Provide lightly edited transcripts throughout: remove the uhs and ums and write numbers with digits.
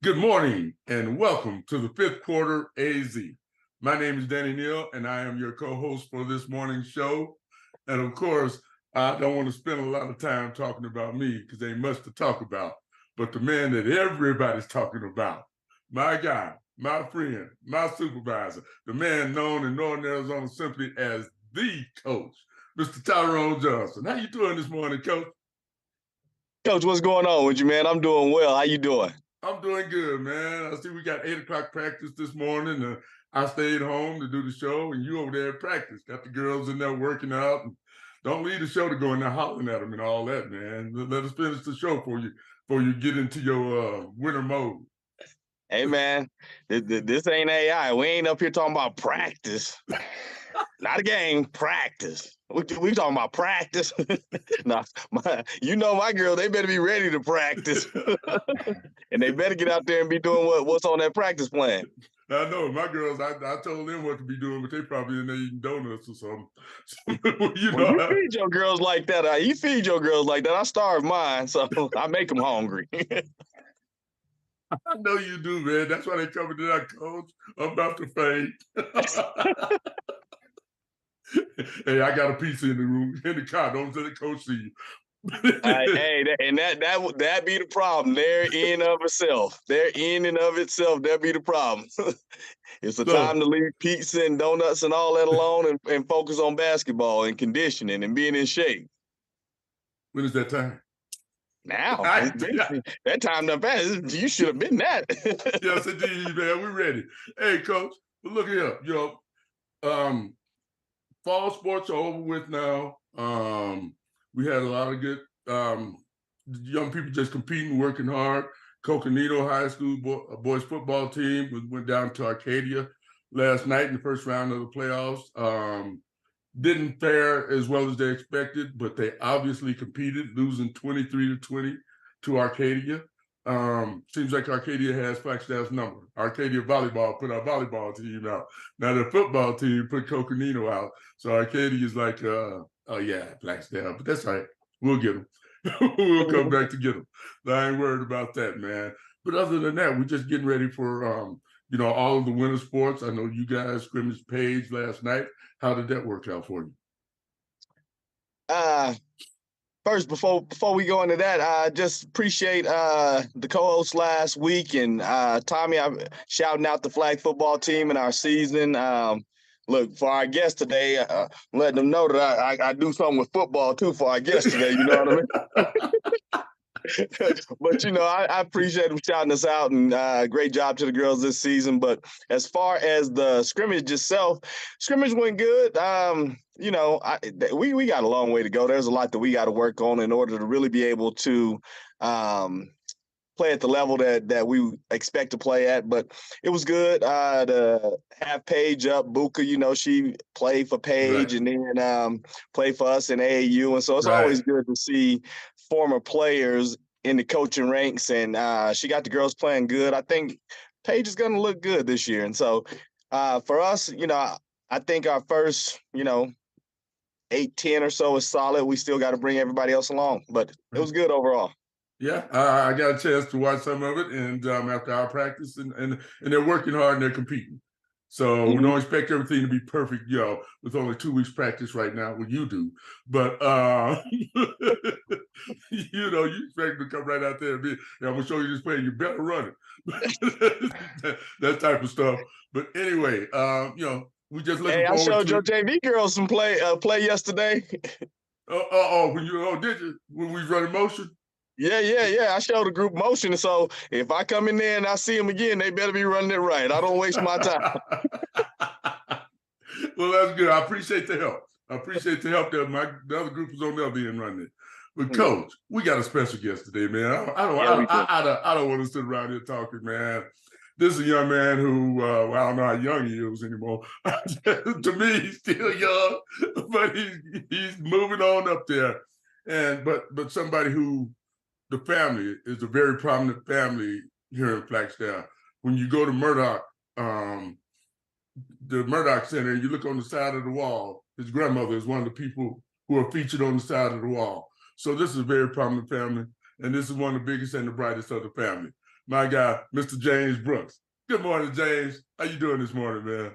Good morning and welcome to the fifth quarter AZ. My name is Danny Neal and I am your co-host for this morning's show. And of course, I don't want to spend a lot of time talking about me because there ain't much to talk about. But the man that everybody's talking about, my guy, my friend, my supervisor, the man known in Northern Arizona simply as the coach, Mr. Tyrone Johnson. How you doing this morning, Coach? Coach, what's going on with you, man? I'm doing well. How you doing? I'm doing good, man. I see we got 8 o'clock practice this morning. I stayed home to do the show, and you over there at practice. Got the girls in there working out. And don't leave the show to go in there hollering at them and all that, man. Let us finish the show for you get into your winter mode. Hey, man, this ain't AI. We ain't up here talking about practice. Not a game, practice. We talking about practice. Nah, my girl, they better be ready to practice. And they better get out there and be doing what's on that practice plan. I know my girls. I told them what to be doing, but they probably in there eating donuts or something. You feed your girls like that. You feed your girls like that. I starve mine, so I make them hungry. I know you do, man. That's why they coming to that, coach. I'm about to fade. Hey, I got a pizza in the room, in the car. Don't let the coach see you. Hey, that be the problem. Their in of itself. Their in and of itself, that be the problem. It's a time to leave pizza and donuts and all that alone and focus on basketball and conditioning and being in shape. When is that time? Now, that time done passed. You should have been that. Yes, indeed, man. We're ready. Hey, coach, but look here. Fall sports are over with now. We had a lot of good young people just competing, working hard. Coconino High School boys football team went down to Arcadia last night in the first round of the playoffs. Didn't fare as well as they expected, but they obviously competed, losing 23-20 to Arcadia. Seems like Arcadia has Flagstaff's number. Arcadia volleyball put our volleyball team out. Now the football team put Coconino out. So Arcadia is like, oh yeah, Flagstaff, but that's all right. We'll get them. We'll come back to get them. I ain't worried about that, man. But other than that, we're just getting ready for all of the winter sports. I know you guys scrimmaged Page last night. How did that work out for you? First, before we go into that, I just appreciate the co-host last week and Tommy. I'm shouting out the flag football team in our season. Look, for our guest today, I'm letting them know that I do something with football too for our guest today. You know what I mean? But I appreciate them shouting us out, and great job to the girls this season. But as far as the scrimmage itself, scrimmage went good. We got a long way to go. There's a lot that we got to work on in order to really be able to play at the level that we expect to play at. But it was good to have Paige up. Buka, she played for Paige, right, and then played for us in AAU. And so it's always good to see former players in the coaching ranks, and she got the girls playing good. I think Paige is going to look good this year. And so for us, I think our first, 8-10 or so is solid. We still got to bring everybody else along, but it was good overall. Yeah, I got a chance to watch some of it, and after our practice, and they're working hard and they're competing. So we don't expect everything to be perfect, with only 2 weeks practice right now. Well, you do, but you expect to come right out there and be, I'm gonna show you this play. You better run it. that type of stuff. But anyway, we just looking forward to. I showed your JV girls some play yesterday. Did you? When we run in motion? Yeah. I showed the group motion. So if I come in there and I see them again, they better be running it right. I don't waste my time. Well, that's good. I appreciate the help. that the other group is on the other end running it. But Coach, we got a special guest today, man. I don't want to sit around here talking, man. This is a young man who, I don't know how young he is anymore. To me, he's still young, but he's moving on up there. But somebody who, the family is a very prominent family here in Flagstaff. When you go to Murdoch, the Murdoch Center, you look on the side of the wall, his grandmother is one of the people who are featured on the side of the wall. So this is a very prominent family, and this is one of the biggest and the brightest of the family. my guy, Mr. James Brooks. Good morning, James. How you doing this morning, man?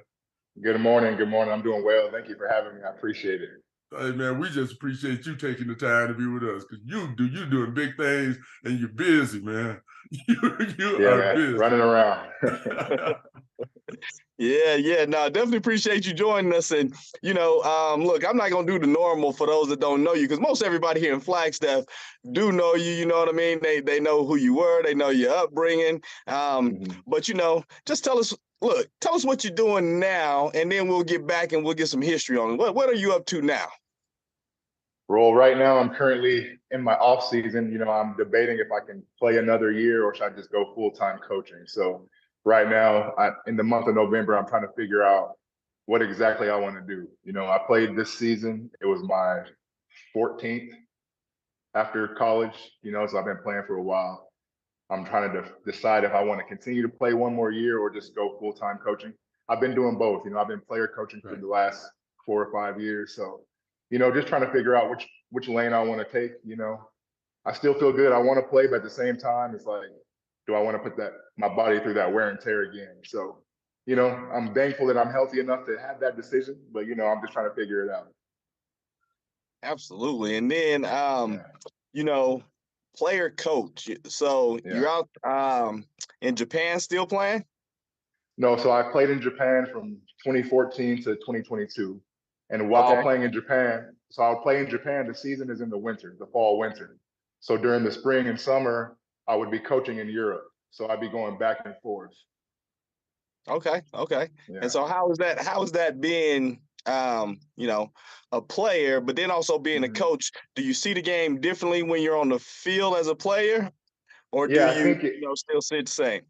Good morning. Good morning. I'm doing well. Thank you for having me. I appreciate it. Hey, man, we just appreciate you taking the time to be with us because you're doing big things and you're busy, man. You Yeah, are man. busy. Running around. Yeah. No, definitely appreciate you joining us. And, look, I'm not going to do the normal for those that don't know you, because most everybody here in Flagstaff do know you. You know what I mean? They know who you were. They know your upbringing. But, just tell us what you're doing now, and then we'll get back and we'll get some history on it. What are you up to now? Well, right now I'm currently in my off season. I'm debating if I can play another year or should I just go full-time coaching. So right now, in the month of November, I'm trying to figure out what exactly I want to do. I played this season. It was my 14th after college, so I've been playing for a while. I'm trying to decide if I want to continue to play one more year or just go full-time coaching. I've been doing both. I've been player coaching for the last 4 or 5 years. So, just trying to figure out which lane I want to take. I still feel good. I want to play, but at the same time, it's like, do I want to put my body through that wear and tear again? So, I'm thankful that I'm healthy enough to have that decision, but I'm just trying to figure it out. Absolutely. And then, player coach. So you're out in Japan still playing? No, so I played in Japan from 2014 to 2022. And while playing in Japan, so I'll play in Japan, the season is in the winter, the fall, winter. So during the spring and summer, I would be coaching in Europe. So I'd be going back and forth. Okay. Yeah. And so how is that being, a player, but then also being a coach? Do you see the game differently when you're on the field as a player, or do you still see it the same?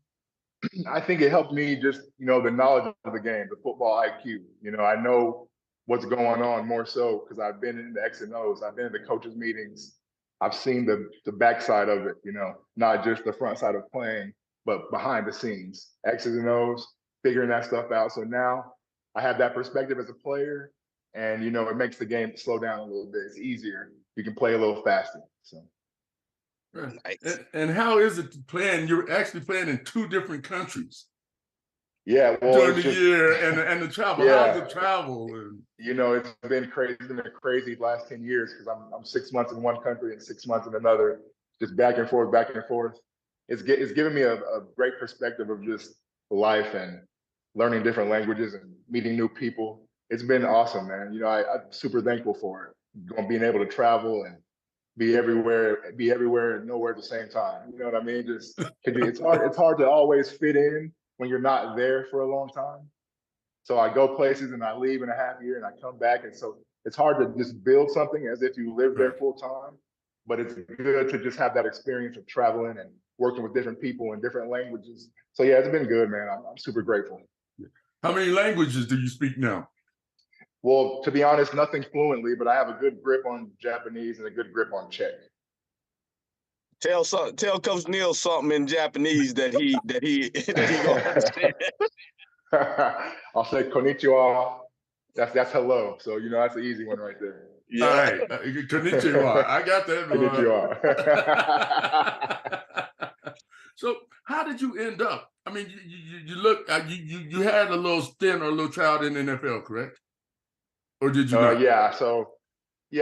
I think it helped me just, the knowledge of the game, the football IQ. I know what's going on more so because I've been in the X and O's. I've been in the coaches' meetings. I've seen the backside of it, not just the front side of playing, but behind the scenes, X's and O's, figuring that stuff out. So now I have that perspective as a player, and, it makes the game slow down a little bit. It's easier. You can play a little faster. So. Nice. And how is it playing? You're actually playing in 2 different countries. Yeah, well, during the year and the travel. Yeah. How's the travel? It's been crazy. It's been crazy the last 10 years because I'm 6 months in one country and 6 months in another, just back and forth, back and forth. It's given me a great perspective of just life and learning different languages and meeting new people. It's been awesome, man. I'm super thankful for it. Being able to travel and be everywhere and nowhere at the same time. You know what I mean? Just it's hard to always fit in when you're not there for a long time. So I go places and I leave in a half year and I come back. And so it's hard to just build something as if you live there full time, but it's good to just have that experience of traveling and working with different people in different languages. So yeah, it's been good, man. I'm super grateful. How many languages do you speak now? Well, to be honest, nothing fluently, but I have a good grip on Japanese and a good grip on Czech. Tell Coach Neal something in Japanese that he gonna understand. I'll say konnichiwa. That's hello. So that's an easy one right there. Yeah. All right, konnichiwa. I got that one. So how did you end up? I mean, you look you had a little stint or a little trial in the NFL, correct? Or did you not? Yeah. So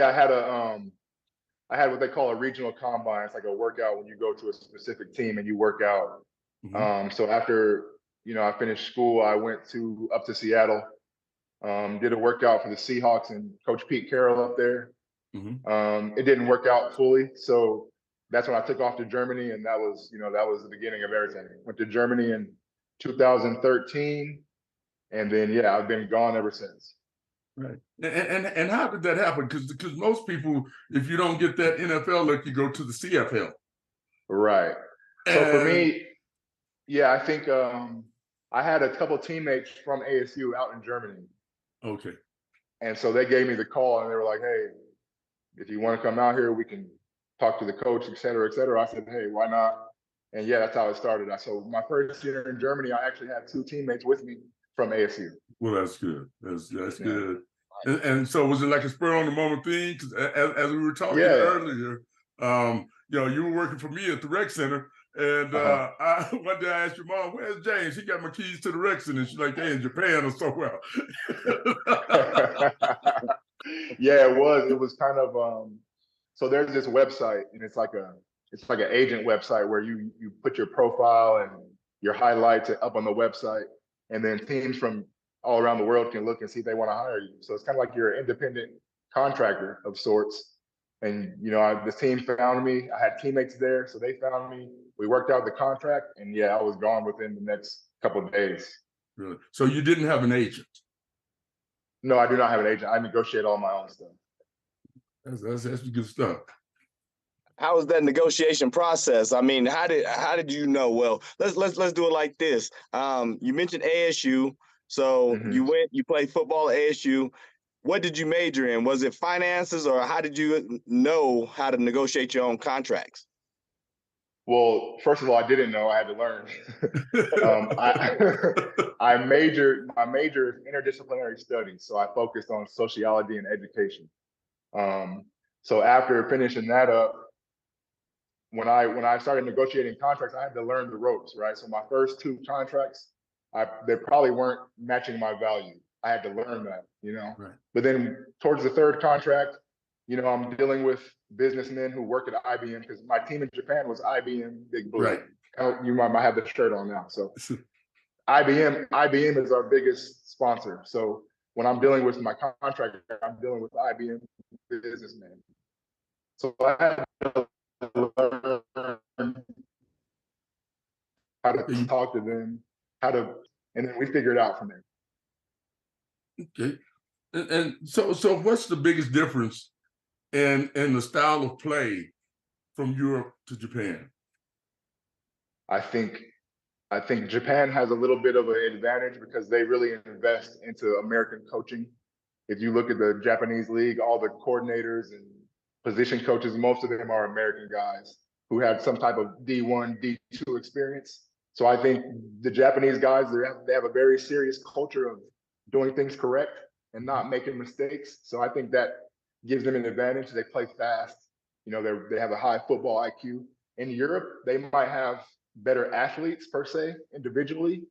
I had what they call a regional combine. It's like a workout when you go to a specific team and you work out. So after I finished school, I went up to Seattle, did a workout for the Seahawks and Coach Pete Carroll up there. It didn't work out fully, so that's when I took off to Germany, and that was the beginning of everything. Went to Germany in 2013, and then I've been gone ever since. Right. And how did that happen? Because most people, if you don't get that NFL look, you go to the CFL. Right. So for me, I think I had a couple teammates from ASU out in Germany. Okay. And so they gave me the call, and they were like, "Hey, if you want to come out here, we can talk to the coach, et cetera, et cetera." I said, "Hey, why not?" And that's how it started. So my first year in Germany, I actually had 2 teammates with me from ASU. Well, that's good. That's good. And so was it like a spur on the moment thing? Because as we were talking earlier, you were working for me at the rec center, And one day I asked your mom, "Where's James? He got my keys to the Rexon," and she's like, "They in Japan or somewhere." Yeah, it was. It was kind of so there's this website, and it's like an agent website where you put your profile and your highlights up on the website, and then teams from all around the world can look and see if they want to hire you. So it's kind of like you're an independent contractor of sorts. And the team found me. I had teammates there, so they found me. We worked out the contract, and yeah, I was gone within the next couple of days. Really? So you didn't have an agent? No, I do not have an agent. I negotiate all my own stuff. That's good stuff. How was that negotiation process? I mean, how did you know? Well, let's do it like this. You mentioned ASU, so you played football at ASU. What did you major in? Was it finances, or how did you know how to negotiate your own contracts? Well, first of all, I didn't know. I had to learn. My major is interdisciplinary studies, so I focused on sociology and education. So after finishing that up, when I started negotiating contracts, I had to learn the ropes, right? So my first 2 contracts, they probably weren't matching my value. I had to learn that, Right. But then towards the 3rd contract, I'm dealing with businessmen who work at IBM, because my team in Japan was IBM Big Blue. Right. You might have the shirt on now. So IBM is our biggest sponsor. So when I'm dealing with my contractor, I'm dealing with IBM businessmen. So I had to learn how to talk to them, and then we figured it out from there. Okay. And so what's the biggest difference in the style of play from Europe to Japan? I think Japan has a little bit of an advantage because they really invest into American coaching. If you look at the Japanese league, all the coordinators and position coaches, most of them are American guys who have some type of D1, D2 experience. So I think the Japanese guys, they have a very serious culture of doing things correct and not making mistakes. So I think that gives them an advantage. They play fast. They have a high football IQ. In Europe, they might have better athletes per se individually,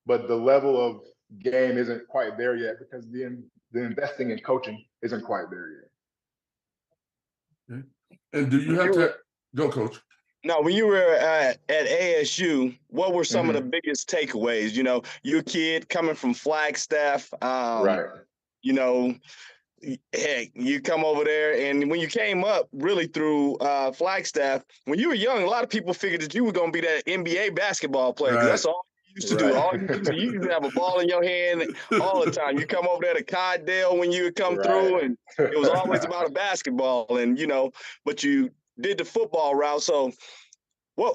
but the level of game isn't quite there yet because the investing in coaching isn't quite there yet. Okay. And do you have to go, Coach? No, when you were at ASU, what were some of the biggest takeaways? You're a kid coming from Flagstaff. Right. Heck, you come over there, and when you came up really through Flagstaff, when you were young, a lot of people figured that you were going to be that NBA basketball player, because that's all you used to do. All you used to have a ball in your hand all the time. You come over there to Coddale when you would come through, and it was always about a basketball, and but you did the football route. So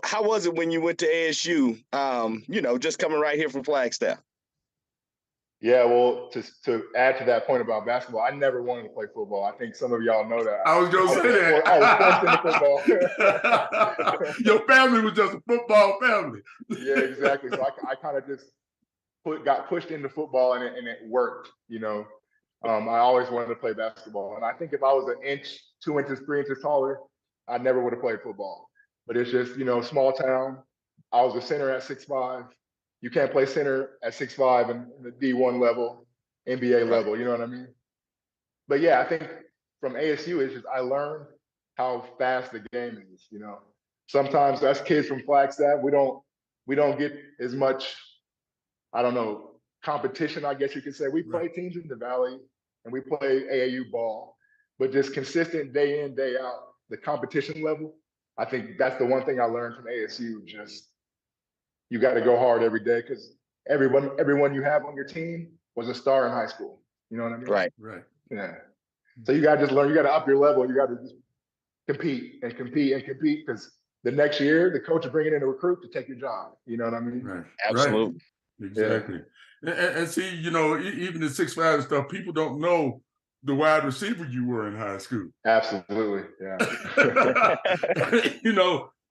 how was it when you went to ASU, just coming right here from Flagstaff? Yeah, well, to add to that point about basketball, I never wanted to play football. I think some of y'all know that. I was going to say that. I was forced into football. Your family was just a football family. Yeah, exactly. So I kind of just got pushed into football, and it worked. I always wanted to play basketball, and I think if I was 1 inch, 2 inches, 3 inches taller, I never would have played football. But it's just small town. I was a center at 6'5". You can't play center at 6'5" in the D1 level, NBA level, you know what I mean? But yeah, I think from ASU, it's just I learned how fast the game is, Sometimes us kids from Flagstaff, we don't get as much, I don't know, competition, I guess you could say. We play teams in the Valley and we play AAU ball, but just consistent day in, day out, the competition level, I think that's the one thing I learned from ASU. Just you got to go hard every day because everyone you have on your team was a star in high school. You know what I mean? Right. Yeah. So you got to just learn. You got to up your level. You got to just compete because the next year the coach is bringing in a recruit to take your job. You know what I mean? Right. Absolutely. Right. Exactly. Yeah. And see, even in 6'5" and stuff, people don't know the wide receiver you were in high school. Absolutely. Yeah.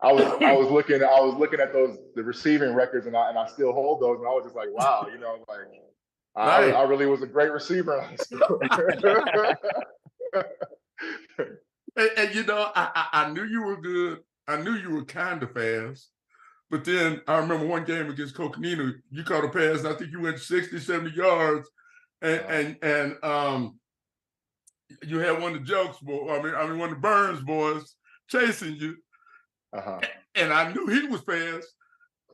I was looking at the receiving records, and I still hold those, and I was just like, wow, I really was a great receiver in high school. and I knew you were good. I knew you were kind of fast, But then I remember one game against Coconino, you caught a pass, and I think you went 60, 70 yards, and you had one of the jokes, I mean one of the Burns boys chasing you, and I knew he was fast,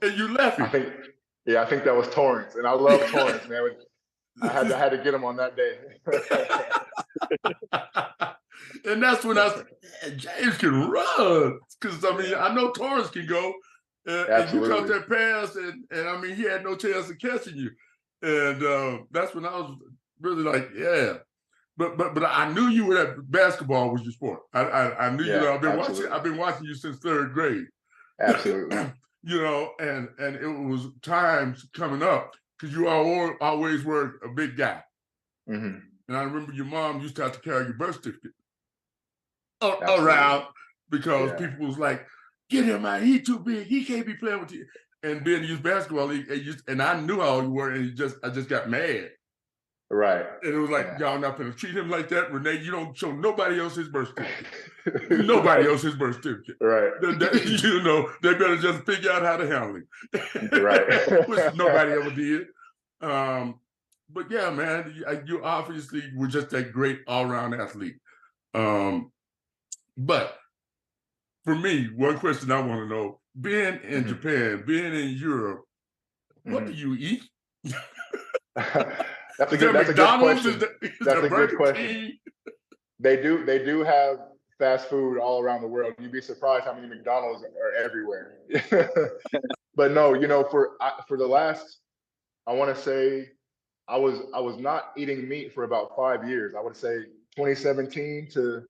and you left him. I think that was Torrance, and I love Torrance, man. I had to get him on that day. And that's when I said, James can run. Because, I mean, I know Torrance can go. And you caught that pass, and I mean, he had no chance of catching you. And that's when I was really like, yeah. But I knew you were that basketball was your sport. I knew you. I've been watching you since 3rd grade. Absolutely. You know, and it was times coming up because you always were a big guy. And I remember your mom used to have to carry your birth certificate around because people was like, get him out, he too big, he can't be playing with you. And being in youth basketball league, and I knew how you were, and I just got mad. Right. And it was like, y'all not gonna treat him like that, Renee. You don't show nobody else his birth certificate. Nobody else his birth certificate. Right. You know, they better just figure out how to handle him. Right. Which nobody ever did. But yeah, man, you obviously were just a great all-around athlete. But for me, one question I want to know, being in Japan, being in Europe, what do you eat? That's a good question. That's a good question. King? They do have fast food all around the world. You'd be surprised how many McDonald's are everywhere. But no, you know, for the last, I want to say, I was not eating meat for about 5 years. I would say 2017 to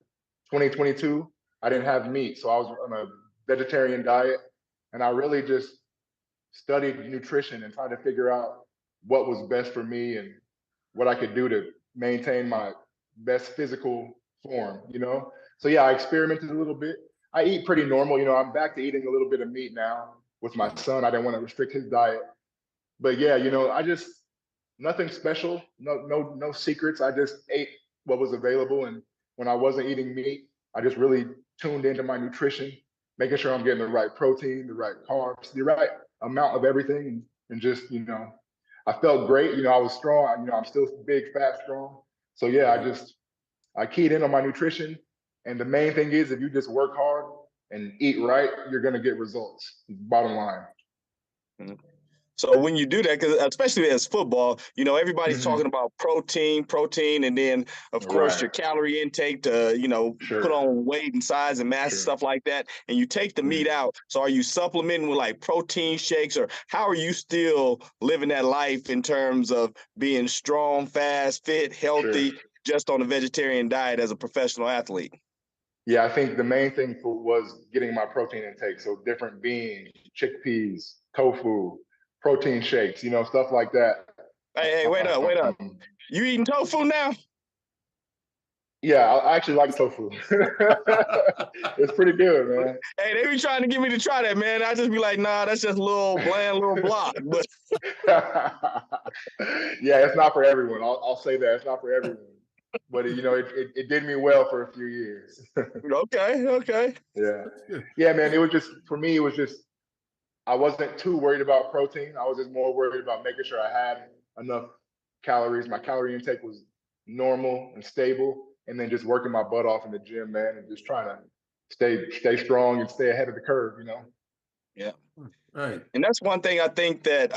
2022, I didn't have meat. So I was on a vegetarian diet, and I really just studied nutrition and tried to figure out what was best for me and what I could do to maintain my best physical form, you know? So yeah, I experimented a little bit. I eat pretty normal, you know, I'm back to eating a little bit of meat now with my son. I didn't want to restrict his diet. But yeah, you know, nothing special, no secrets. I just ate what was available. And when I wasn't eating meat, I just really tuned into my nutrition, making sure I'm getting the right protein, the right carbs, the right amount of everything. And just, you know, I felt great. You know, I was strong. You know, I'm still big, fat, strong. So yeah, I keyed in on my nutrition. And the main thing is, if you just work hard and eat right, you're going to get results. Bottom line. So when you do that, because especially as football, you know, everybody's talking about protein, and then of course your calorie intake to, you know, put on weight and size and mass and stuff like that. And you take the meat out. So are you supplementing with like protein shakes, or how are you still living that life in terms of being strong, fast, fit, healthy, just on a vegetarian diet as a professional athlete? Yeah, I think the main thing was getting my protein intake. So different beans, chickpeas, tofu, protein shakes, you know, stuff like that. Hey, wait up. You eating tofu now? Yeah, I actually like tofu. It's pretty good, man. Hey, they be trying to get me to try that, man. I just be like, nah, that's just a little bland little block. But yeah, it's not for everyone. I'll say that. It's not for everyone. But you know, it did me well for a few years. Okay. Yeah, man. It was just, for me, I wasn't too worried about protein. I was just more worried about making sure I had enough calories. My calorie intake was normal and stable, and then just working my butt off in the gym, man, and just trying to stay strong and stay ahead of the curve, you know? Yeah. Right. And that's one thing I think that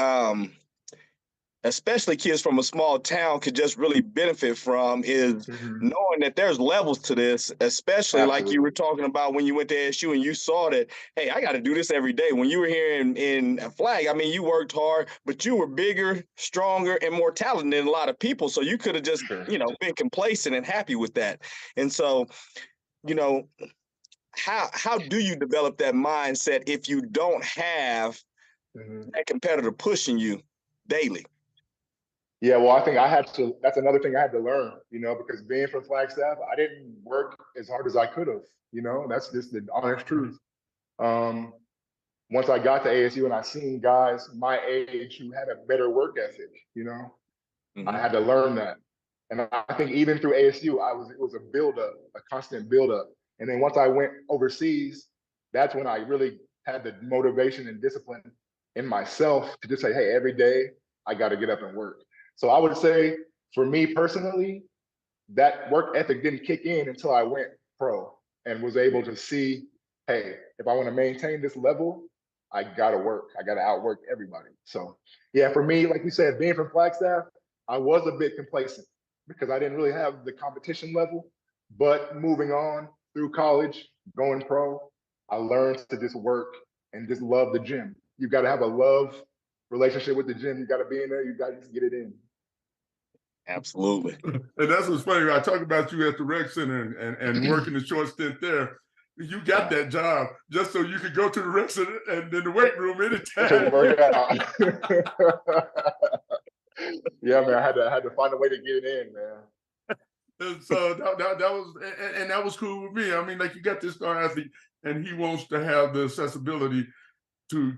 especially kids from a small town could just really benefit from, is knowing that there's levels to this, especially like you were talking about when you went to ASU and you saw that, hey, I got to do this every day. When you were here in Flag, I mean, you worked hard, but you were bigger, stronger, and more talented than a lot of people. So you could have just, you know, been complacent and happy with that. And so, you know, how do you develop that mindset if you don't have that competitor pushing you daily? Yeah, well, I think that's another thing I had to learn, you know, because being from Flagstaff, I didn't work as hard as I could have, you know, that's just the honest truth. Once I got to ASU and I seen guys my age who had a better work ethic, you know, I had to learn that. And I think even through ASU, it was a constant buildup. And then once I went overseas, that's when I really had the motivation and discipline in myself to just say, hey, every day I got to get up and work. So I would say for me personally, that work ethic didn't kick in until I went pro and was able to see, hey, if I want to maintain this level, I got to work. I got to outwork everybody. So yeah, for me, like you said, being from Flagstaff, I was a bit complacent because I didn't really have the competition level. But moving on through college, going pro, I learned to just work and just love the gym. You got to have a love relationship with the gym. You got to be in there. You got to just get it in. Absolutely. And that's what's funny. I talk about you at the rec center and working a short stint there. You got that job just so you could go to the rec center and in the weight room anytime. To work out. Yeah, man. I had to find a way to get it in, man. And so that was and that was cool with me. I mean, like, you got this star athlete, and he wants to have the accessibility to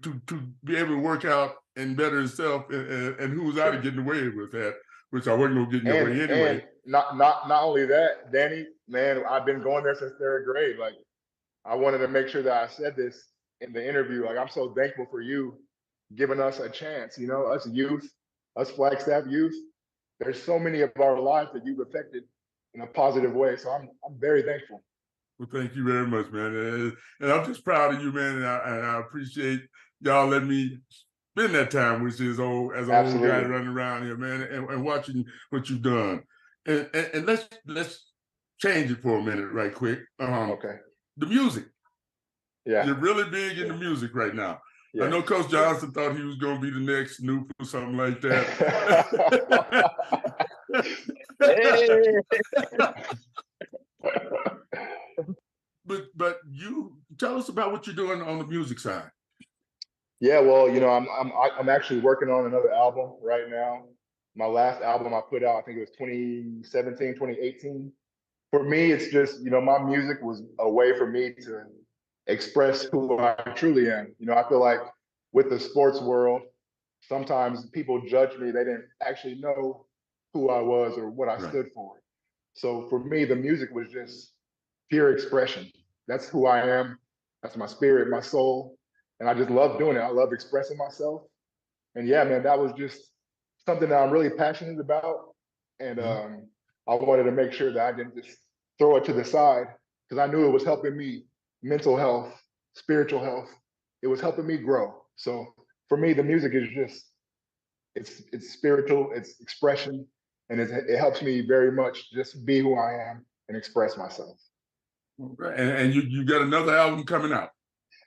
be able to work out and better himself. And who was I to get in the way with that? Which I wasn't gonna get in the way anyway. And not only that, Danny, man, I've been going there since third grade. Like, I wanted to make sure that I said this in the interview. Like, I'm so thankful for you giving us a chance. You know, us youth, us Flagstaff youth. There's so many of our lives that you've affected in a positive way. So I'm very thankful. Well, thank you very much, man. And I'm just proud of you, man. And I appreciate y'all letting me spend that time with you as an old guy running around here, man, and watching what you've done. And let's change it for a minute, right quick. Okay. The music. Yeah. You're really big into music right now. Yes. I know Coach Johnson thought he was going to be the next Snoop or something like that. But you tell us about what you're doing on the music side. Yeah, well, you know, I'm actually working on another album right now. My last album I put out, I think it was 2017, 2018. For me, it's just, you know, my music was a way for me to express who I truly am. You know, I feel like with the sports world, sometimes people judge me. They didn't actually know who I was or what I stood for. So for me, the music was just pure expression. That's who I am. That's my spirit, my soul. And I just love doing it. I love expressing myself. And yeah, man, that was just something that I'm really passionate about. And I wanted to make sure that I didn't just throw it to the side, because I knew it was helping me, mental health, spiritual health. It was helping me grow. So for me, the music is just, it's spiritual, it's expression, and it helps me very much just be who I am and express myself. And you got another album coming out.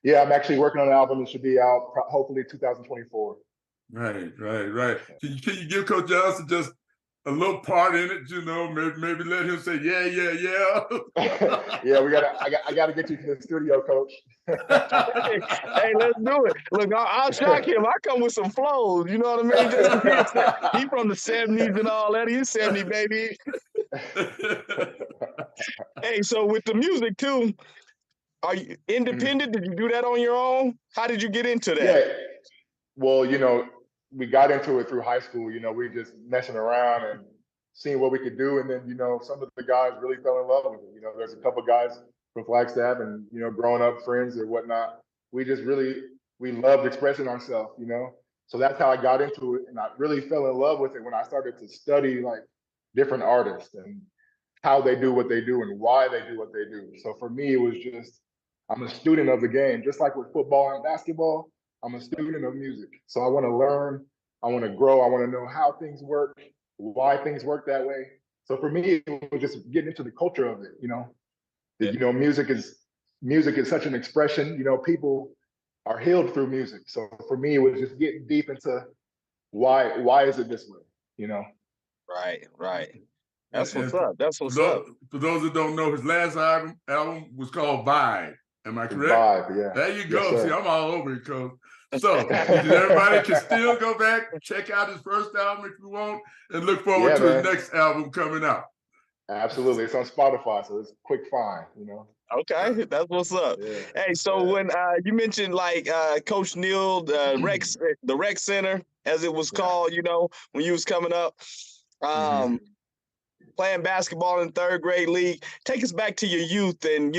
Yeah, I'm actually working on an album that should be out hopefully 2024. Right. Can you give Coach Johnson just a little part in it? You know, maybe let him say, yeah. Yeah, I gotta get you to the studio, Coach. Hey, let's do it. Look, I'll shock him. I come with some flows. You know what I mean? Just he from the 70s and all that. He's 70, baby. Hey, so with the music too, are you independent? Did you do that on your own? How did you get into that? Yeah. Well, you know, we got into it through high school. You know, we just messing around and seeing what we could do. And then, you know, some of the guys really fell in love with it. You know, there's a couple of guys from Flagstaff and, you know, growing up friends or whatnot. We loved expressing ourselves, you know. So that's how I got into it. And I really fell in love with it when I started to study like different artists and how they do what they do and why they do what they do. So for me, it was just, I'm a student of the game, just like with football and basketball. I'm a student of music. So I want to learn, I want to grow, I want to know how things work, why things work that way. So for me, it was just getting into the culture of it, you know. You know, music is such an expression, you know, people are healed through music. So for me, it was just getting deep into why is it this way, you know? Right. That's what's up. For those that don't know, his last album was called Vibe. Am I correct? Vibe, yeah. There you go. Yes, see, I'm all over it, Coach. So everybody can still go back, check out his first album if you want, and look forward to his next album coming out. Absolutely. It's on Spotify, so it's a quick find, you know. Okay, that's what's up. Yeah. Hey, so when you mentioned like Coach Neal, the rec center, as it was called, you know, when you was coming up, playing basketball in third grade league. Take us back to your youth and,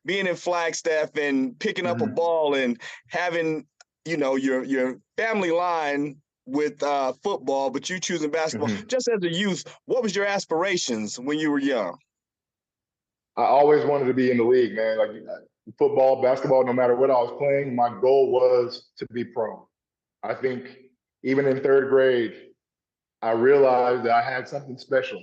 being in Flagstaff and picking up a ball and having, your family line with football, but you choosing basketball. Just as a youth, what was your aspirations when you were young? I always wanted to be in the league, man. Like football, basketball, no matter what I was playing, my goal was to be pro. I think even in third grade, I realized that I had something special,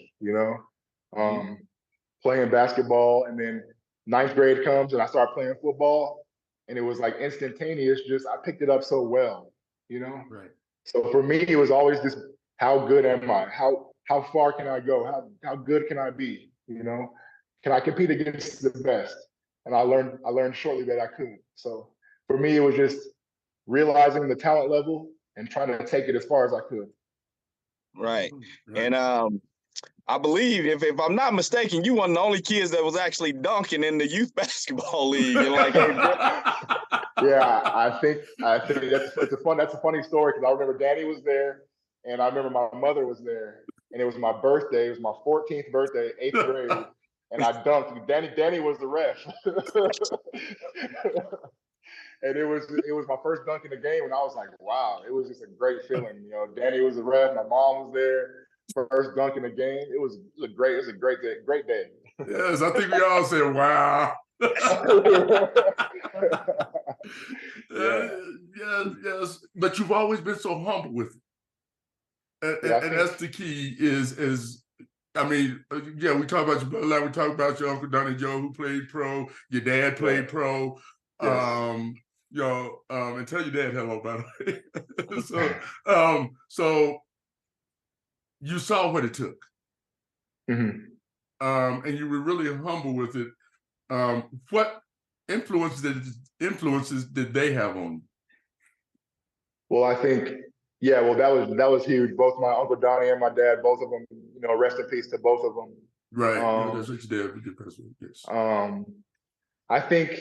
playing basketball. And then ninth grade comes and I start playing football, and it was like instantaneous. Just I picked it up so well, Right. So for me, it was always this: how good am I? How far can I go? How good can I be? Can I compete against the best? And I learned shortly that I could. So for me, it was just realizing the talent level and trying to take it as far as I could. Right. And I believe, if I'm not mistaken, you one of the only kids that was actually dunking in the youth basketball league. And yeah, I think that's a funny story, because I remember Danny was there, and I remember my mother was there, and it was my birthday. It was my 14th birthday, 8th grade, and I dunked. Danny was the ref. And it was my first dunk in the game, and I was like, wow, it was just a great feeling. Danny was the ref, my mom was there, first dunk in the game. It was a great day. Yes, I think we all said, wow. Yes. But you've always been so humble with it. And that's the key we talk about your brother, we talk about your Uncle Donnie Joe, who played pro, your dad played pro. Yes. And tell your dad hello, by the way. So you saw what it took. And you were really humble with it. What influences did they have on you? Well, I think, that was huge. Both my Uncle Donnie and my dad, both of them, rest in peace to both of them. Right. That's what your dad would get personal. Yes. I think,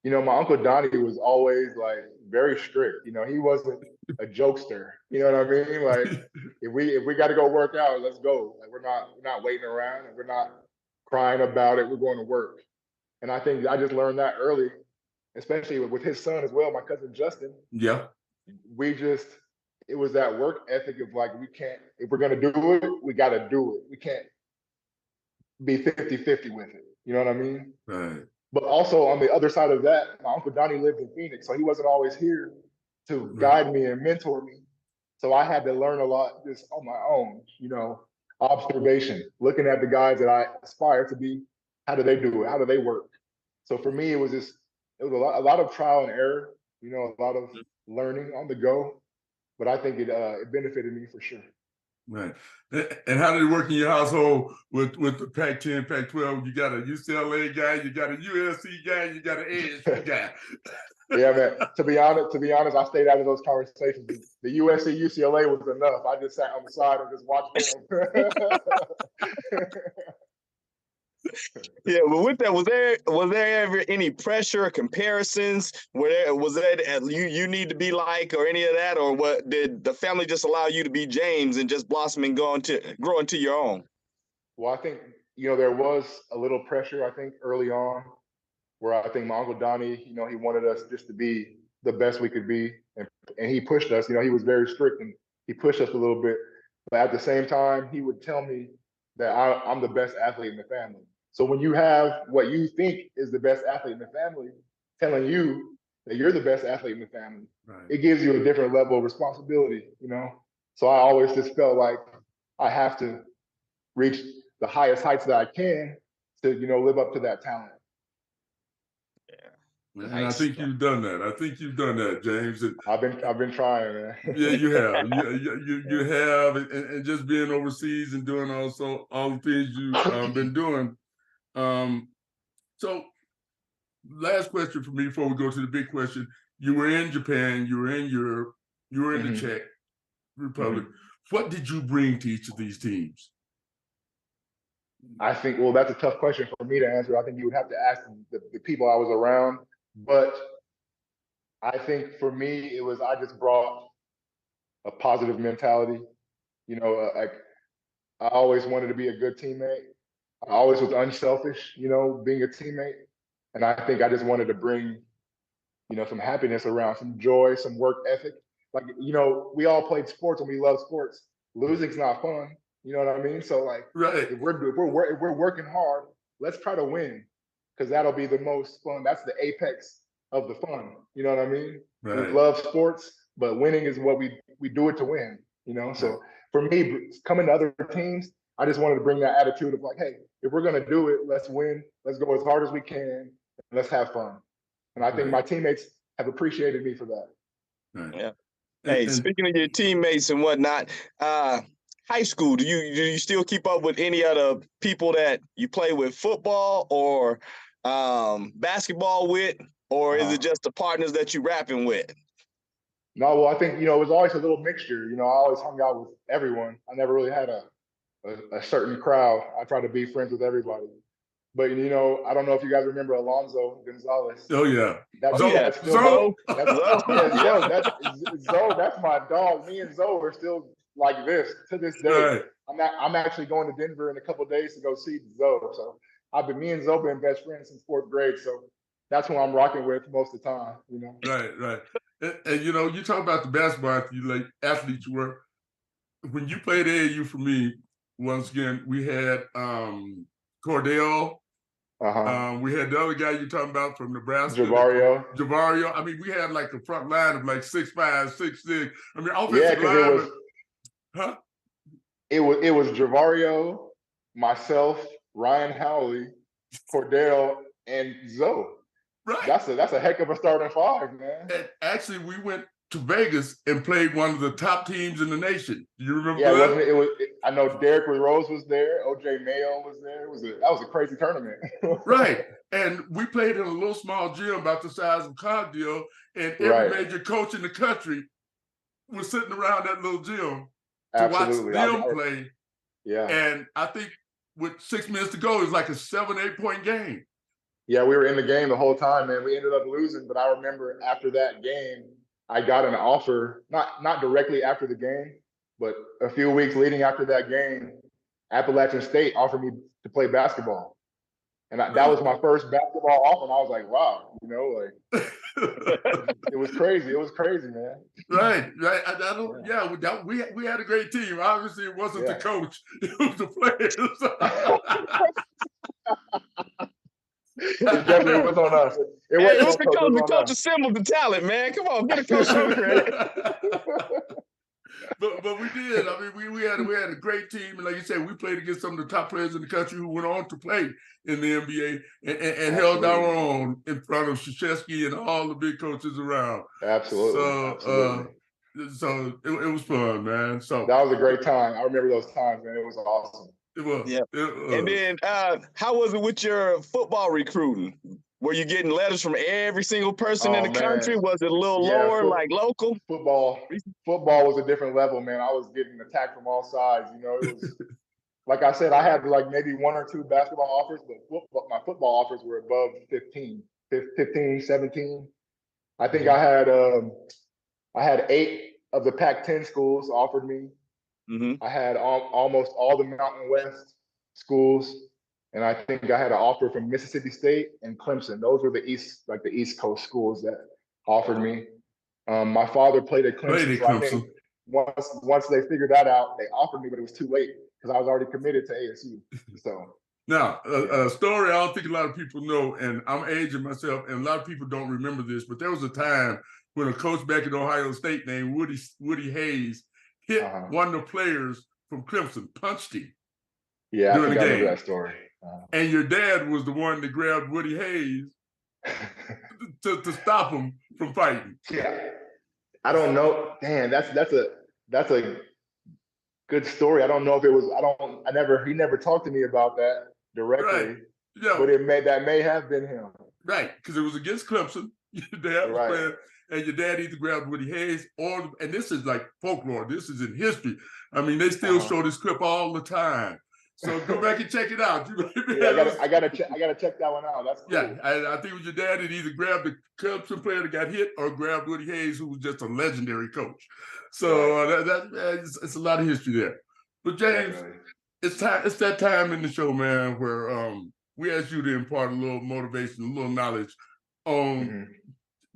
my Uncle Donnie was always like very strict. He wasn't a jokester. You know what I mean? Like if we got to go work out, let's go. Like we're not waiting around, and we're not crying about it. We're going to work. And I think I just learned that early, especially with his son as well, my cousin Justin. Yeah. It was that work ethic of like, if we're going to do it, we got to do it. We can't be 50-50 with it. You know what I mean? Right. But also on the other side of that, my Uncle Donnie lived in Phoenix, so he wasn't always here to guide me and mentor me. So I had to learn a lot just on my own, observation, looking at the guys that I aspire to be. How do they do it? How do they work? So for me, it was a lot of trial and error, a lot of learning on the go. But I think it benefited me for sure. Right. And how did it work in your household with the Pac-10, Pac-12? You got a UCLA guy, you got a USC guy, you got an ASU guy. Yeah, man. To be honest, I stayed out of those conversations. The USC, UCLA was enough. I just sat on the side and just watched them. Yeah, but with that, was there ever any pressure or comparisons? Was that you need to be like, or any of that, or what? Did the family just allow you to be James and just blossom and grow into your own? Well, I think there was a little pressure. I think early on, where I think my Uncle Donnie, he wanted us just to be the best we could be, and he pushed us. He was very strict and he pushed us a little bit. But at the same time, he would tell me that I'm the best athlete in the family. So when you have what you think is the best athlete in the family telling you that you're the best athlete in the family, it gives you a different level of responsibility, So I always just felt like I have to reach the highest heights that I can to, live up to that talent. Yeah. And I think you've done that. James. And I've been trying, man. Yeah, you have. You have, and just being overseas and doing all the things you've been doing. So last question for me before we go to the big question. You were in Japan, you were in Europe, you were in the Czech Republic. What did you bring to each of these teams? I think, well, that's a tough question for me to answer. I think you would have to ask the people I was around. But I think for me, I just brought a positive mentality. Like I always wanted to be a good teammate. I always was unselfish, being a teammate. And I think I just wanted to bring, some happiness around, some joy, some work ethic. Like, we all played sports and we love sports. Losing's not fun. You know what I mean? So like, Right. if we're working hard, let's try to win, because that'll be the most fun. That's the apex of the fun. You know what I mean? We Right. love sports, but winning is what we do it to win. So for me, coming to other teams, I just wanted to bring that attitude of like, hey, if we're gonna do it, let's win. Let's go as hard as we can. And let's have fun. And I think Right. my teammates have appreciated me for that. Right. Yeah. Hey, speaking of your teammates and whatnot, high school, do you still keep up with any of the people that you play with football or basketball with, or is it just the partners that you rapping with? No, well, I think, it was always a little mixture. I always hung out with everyone. I never really had a certain crowd. I tried to be friends with everybody. But, I don't know if you guys remember Alonzo Gonzalez. Oh, yeah. That's Zoe. Zoe, that's my dog. Me and Zoe are still like this to this day. Right. I'm actually going to Denver in a couple of days to go see Zoe. So me and Zoe been best friends since 4th grade. So that's who I'm rocking with most of the time, Right. And you talk about the basketball athletes you were. When you played AAU for me, once again, we had Cordell. We had the other guy you're talking about from Nebraska. Javario. I mean, we had like a front line of like 6'5", 6'6". I mean, offensive line. It was Javario, myself, Ryan Howley, Cordell, and Zoe. Right. That's a heck of a starting five, man. And actually, we went to Vegas and played one of the top teams in the nation. You remember that? Yeah, I know Derrick Rose was there. OJ Mayo was there. That was a crazy tournament. Right. And we played in a little small gym about the size of Cogdill, and every major coach in the country was sitting around that little gym to watch them play. Yeah. And I think with 6 minutes to go, it was like a 7-8 point game. Yeah, we were in the game the whole time, man. We ended up losing, but I remember after that game, I got an offer, not directly after the game, but a few weeks leading after that game, Appalachian State offered me to play basketball. And that was my first basketball offer, and I was like, wow, it was crazy. It was crazy, man. Right. We had a great team. Obviously, it wasn't the coach, it was the players. It definitely was on us. It was the coach. The coach assembled the talent, man. Come on, get a coach some credit. But we did. I mean, we had a great team, and like you said, we played against some of the top players in the country who went on to play in the NBA and held our own in front of Krzyzewski and all the big coaches around. Absolutely. So it was fun, man. So that was a great time. I remember those times, man. It was awesome. It was. Yeah. And then, how was it with your football recruiting? Were you getting letters from every single person in the country? Was it a little lower, like local? Football was a different level, man. I was getting attacked from all sides. It was like I said, I had like maybe 1 or 2 basketball offers, but my football offers were above 15, 17. I think I had 8 of the Pac-10 schools offered me. Mm-hmm. I had almost all the Mountain West schools, and I think I had an offer from Mississippi State and Clemson. Those were the East Coast schools that offered me. My father played at Clemson. So I think once they figured that out, they offered me, but it was too late because I was already committed to ASU. So now, a story I don't think a lot of people know, and I'm aging myself, and a lot of people don't remember this, but there was a time when a coach back at Ohio State named Woody Hayes hit one of the players from Clemson, punched him. Yeah, I remember that story. And your dad was the one that grabbed Woody Hayes to stop him from fighting. Yeah, I don't know. Damn, that's a good story. I don't know if it was. He never talked to me about that directly. Right. Yeah. But that may have been him. Right, because it was against Clemson. Your dad was playing. And your dad either grabbed Woody Hayes and this is like folklore. This is in history. I mean, they still show this clip all the time. So go back and check it out. I gotta check that one out. That's cool. Yeah, I think it was your dad that either grabbed the Clemson player that got hit or grabbed Woody Hayes, who was just a legendary coach. So it's a lot of history there. But James, it's time. It's that time in the show, man, where we ask you to impart a little motivation, a little knowledge on Mhm.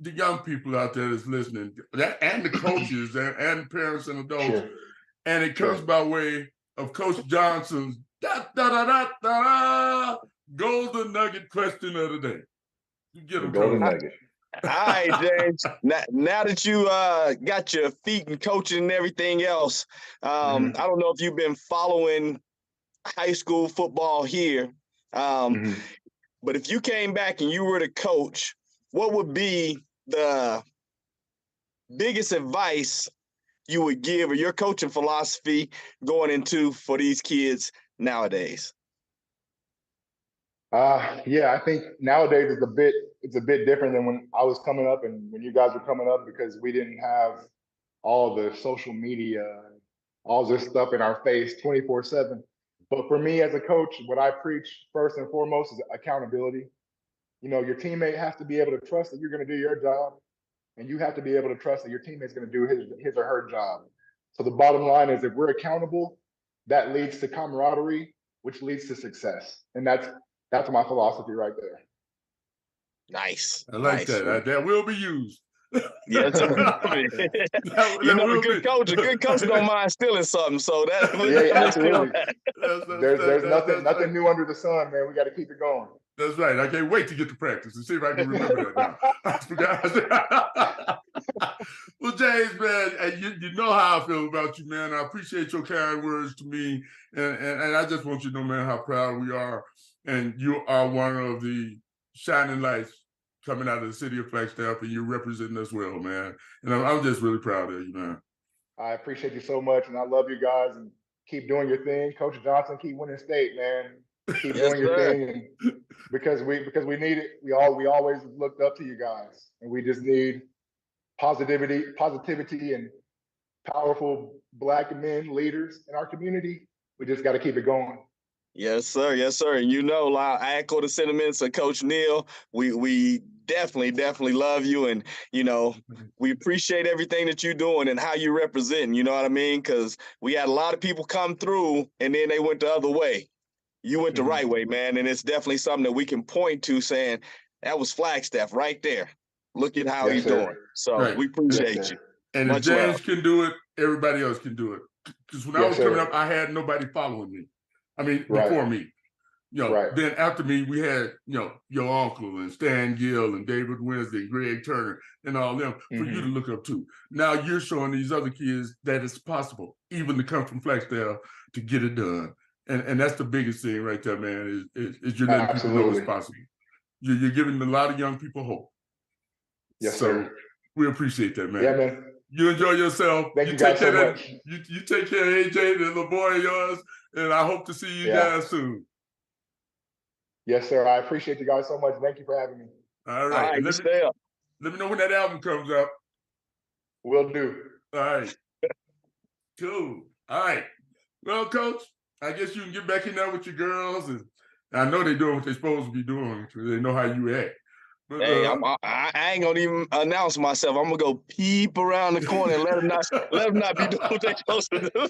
the young people out there that's listening, and the coaches and parents and adults. Sure. And it comes Sure. by way of Coach Johnson's golden nugget question of the day. You get The them, golden Coach. nugget. All right, James. Now that you got your feet in coaching and everything else, Mhm. I don't know if you've been following high school football here, Mhm. but if you came back and you were the coach, what would be the biggest advice you would give, or your coaching philosophy going into for these kids nowadays? Yeah, I think nowadays it's a bit different than when I was coming up and when you guys were coming up, because we didn't have all the social media and all this stuff in our face 24/7. But for me as a coach, what I preach first and foremost is accountability. You know, your teammate has to be able to trust that you're going to do your job, and you have to be able to trust that your teammate's going to do his or her job. So the bottom line is, if we're accountable, that leads to camaraderie, which leads to success, and that's my philosophy right there. Nice, I like nice. that. That will be used. Yes, sir. that You know, will be. a good coach don't mind stealing something, so that we'll Yeah, definitely steal absolutely. that. There's That's nothing right. new under the sun, man. We got to keep it going. That's right. I can't wait to get to practice and see if I can remember that now. I forgot. Well, James, man, you know how I feel about you, man. I appreciate your kind words to me. And I just want you to know, man, how proud we are. And you are one of the shining lights coming out of the city of Flagstaff, and you're representing us well, man. And I'm just really proud of you, man. I appreciate you so much, and I love you guys. And keep doing your thing, Coach Johnson. Keep winning state, man. Keep Yes, doing your sir. thing, and because we need it. We always looked up to you guys, and we just need positivity, and powerful Black men leaders in our community. We just got to keep it going. Yes, sir. Yes, sir. And you know, I echo the sentiments of Coach Neal. We definitely love you, and you know, we appreciate everything that you're doing and how you represent. You know what I mean? Because we had a lot of people come through, and then they went the other way. You went the right way, man, and it's definitely something that we can point to, saying that was Flagstaff right there. Look at how Yes, he's sir. doing. So Right. we Yes, appreciate sir. you. And if Much love. James can do it, everybody else can do it. Because when I Yes, was coming sir. up, I had nobody following me. I mean, Right. before me. Right. Then after me, we had, your uncle and Stan Gill and David Wednesday and Greg Turner and all them for you to look up to. Now you're showing these other kids that it's possible, even to come from Flagstaff, to get it done. And that's the biggest thing right there, man, is you're letting people know it's possible. You're giving a lot of young people hope. Yes, so sir. we appreciate that, man. Yeah, man. You enjoy yourself. Thank you guys so much. You take care of AJ, the little boy of yours, and I hope to see you guys soon. Yes, sir. I appreciate you guys so much. Thank you for having me. All right. And stay up. let me know when that album comes up. Will do. All right. Cool. All right. Well, Coach, I guess you can get back in there with your girls, and I know they're doing what they're supposed to be doing because they know how you act. But, hey, I ain't gonna even announce myself. I'm gonna go peep around the corner and let them not be doing what they're supposed to do.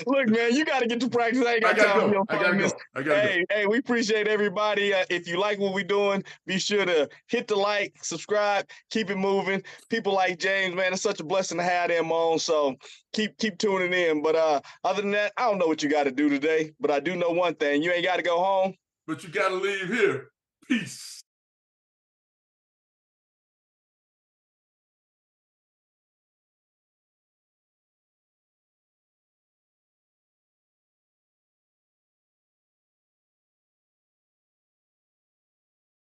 Look, man, you got to get to practice. I ain't got time for your funniness. Hey, we appreciate everybody. If you like what we're doing, be sure to hit the like, subscribe, keep it moving. People like James, man, it's such a blessing to have them on. So keep tuning in. But other than that, I don't know what you got to do today. But I do know one thing: you ain't got to go home. But you got to leave here. Peace.